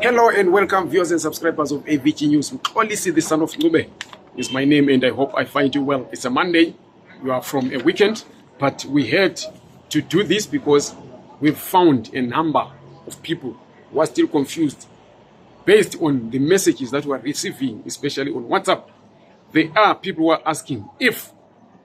Hello and welcome viewers and subscribers of AVG News. Only see the son of Ngube is my name, and I hope I find you well. It's a Monday. You are from a weekend, but we had to do this because we've found a number of people who are still confused based on the messages that we are receiving, especially on WhatsApp. There are people who are asking if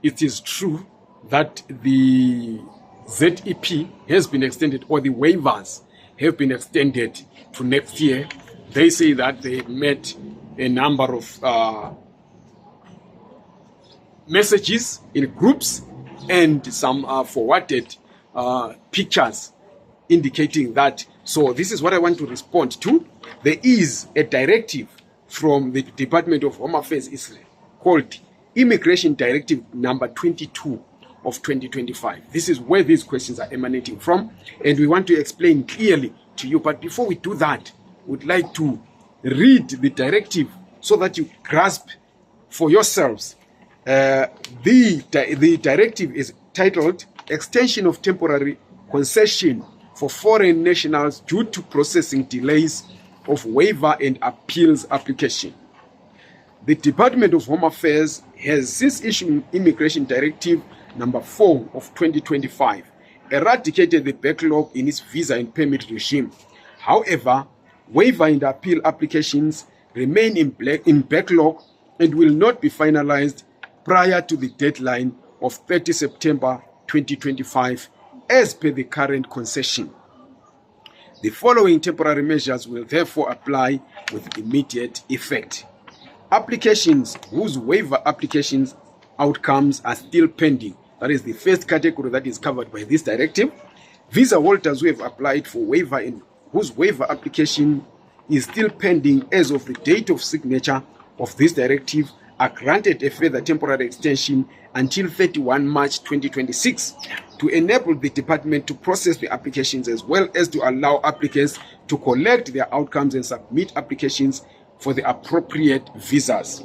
it is true that the ZEP has been extended or the waivers have been extended to next year. They say that they met a number of messages in groups and some forwarded pictures indicating that. So this is what I want to respond to. There is a directive from the Department of Home Affairs. It's called Immigration Directive number 22 of 2025. This is where these questions are emanating from, and we want to explain clearly to you. But before we do that, we'd like to read the directive so that you grasp for yourselves. The directive is titled Extension of Temporary Concession for Foreign Nationals Due to Processing Delays of Waiver and Appeals Application. The Department of Home Affairs has since issued Immigration Directive number 4 of 2025 eradicated the backlog in its visa and permit regime. However, waiver and appeal applications remain in backlog and will not be finalized prior to the deadline of 30 September 2025 as per the current concession. The following temporary measures will therefore apply with immediate effect. Applications whose waiver applications outcomes are still pending, that is the first category that is covered by this directive. Visa holders who have applied for waiver and whose waiver application is still pending as of the date of signature of this directive are granted a further temporary extension until 31 March 2026 to enable the department to process the applications as well as to allow applicants to collect their outcomes and submit applications for the appropriate visas.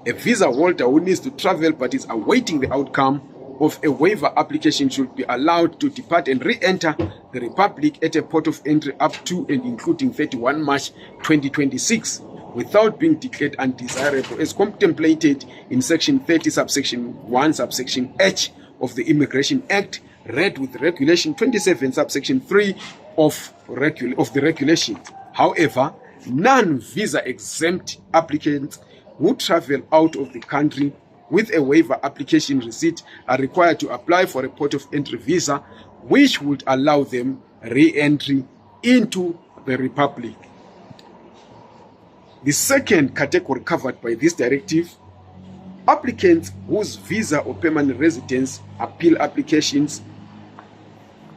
A visa holder who needs to travel but is awaiting the outcome of a waiver application should be allowed to depart and re-enter the Republic at a port of entry up to and including 31 March 2026 without being declared undesirable as contemplated in Section 30 subsection 1 subsection H of the Immigration Act, read with Regulation 27 subsection 3 of the regulation. However, non-visa exempt applicants who travel out of the country with a waiver application receipt are required to apply for a port of entry visa, which would allow them re-entry into the Republic. The second category covered by this directive, applicants whose visa or permanent residence appeal applications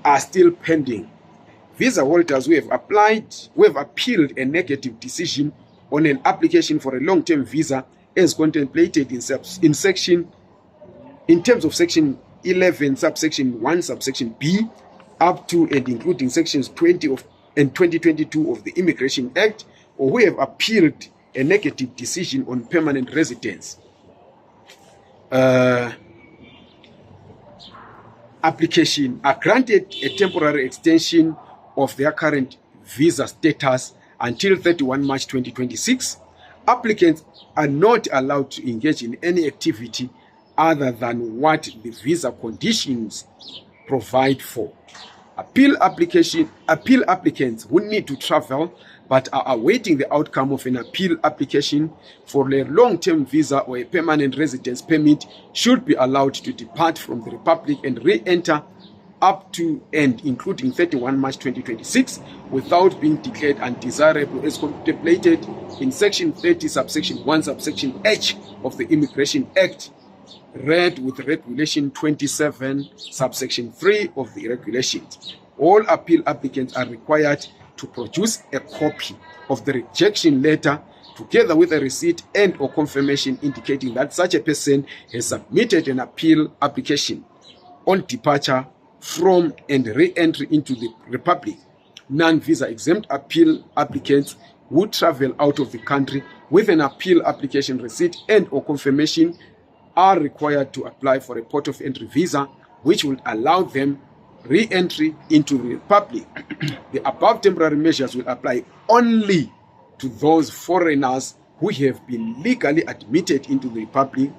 are still pending. Visa holders who have appealed a negative decision on an application for a long-term visa as contemplated in terms of Section 11 subsection 1 subsection B up to and including sections 20 and 2022 of the Immigration Act, or who have appealed a negative decision on permanent residence application are granted a temporary extension of their current visa status until 31 March 2026. Applicants are not allowed to engage in any activity other than what the visa conditions provide for. Appeal applicants who need to travel but are awaiting the outcome of an appeal application for a long-term visa or a permanent residence permit should be allowed to depart from the Republic and re-enter up to and including 31 March 2026 without being declared undesirable as contemplated in Section 30 subsection 1 subsection H of the Immigration Act, read with Regulation 27 subsection 3 of the regulations. All appeal applicants are required to produce a copy of the rejection letter together with a receipt and or confirmation indicating that such a person has submitted an appeal application on departure from and re-entry into the Republic. Non-visa exempt appeal applicants who travel out of the country with an appeal application receipt and or confirmation are required to apply for a port of entry visa, which will allow them re-entry into the Republic. The above temporary measures will apply only to those foreigners who have been legally admitted into the Republic.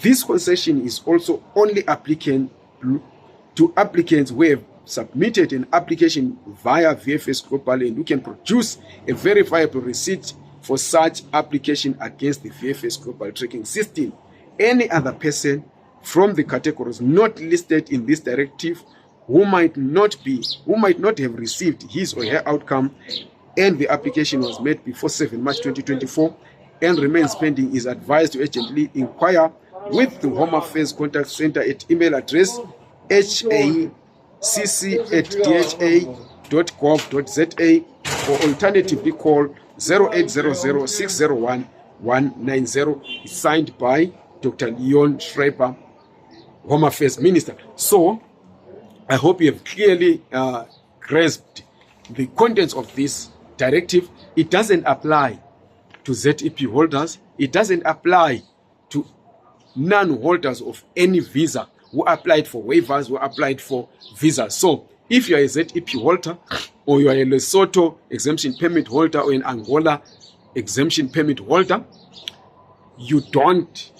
This concession is also only applicable to applicants who have submitted an application via VFS Global and who can produce a verifiable receipt for such application against the VFS Global tracking system. Any other person from the categories not listed in this directive who might not have received his or her outcome and the application was made before 7 March 2024 and remains pending is advised to urgently inquire with the Home Affairs Contact Center at email address hacc@dha.gov.za or alternatively call 0800 601 190. It's signed by Dr. Leon Schreiber, Home Affairs Minister. So, I hope you have clearly grasped the contents of this directive. It doesn't apply to ZEP holders. It doesn't apply to non-holders of any visa who applied for waivers, who applied for visas. So, if you are a ZEP holder, or you are a Lesotho exemption permit holder, or an Angola exemption permit holder, you don't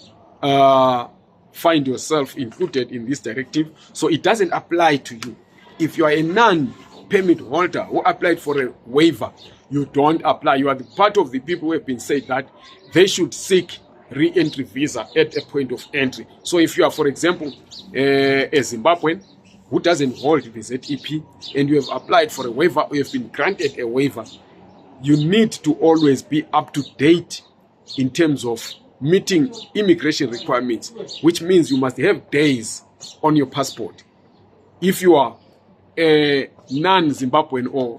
find yourself included in this directive. So it doesn't apply to you. If you are a non-permit holder who applied for a waiver, you don't apply. You are the part of the people who have been said that they should seek re-entry visa at a point of entry. So if you are, for example, a Zimbabwean who doesn't hold the ZEP and you have applied for a waiver or you have been granted a waiver, you need to always be up to date in terms of meeting immigration requirements, which means you must have days on your passport. If you are a non-Zimbabwean or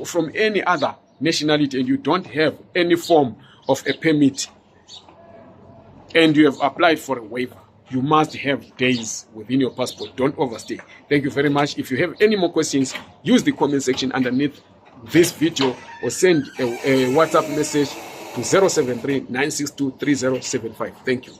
from any other nationality and you don't have any form of a permit and you have applied for a waiver, you must have days within your passport. Don't overstay. Thank you very much. If you have any more questions, use the comment section underneath this video or send a WhatsApp message to 073 962 3075. Thank you.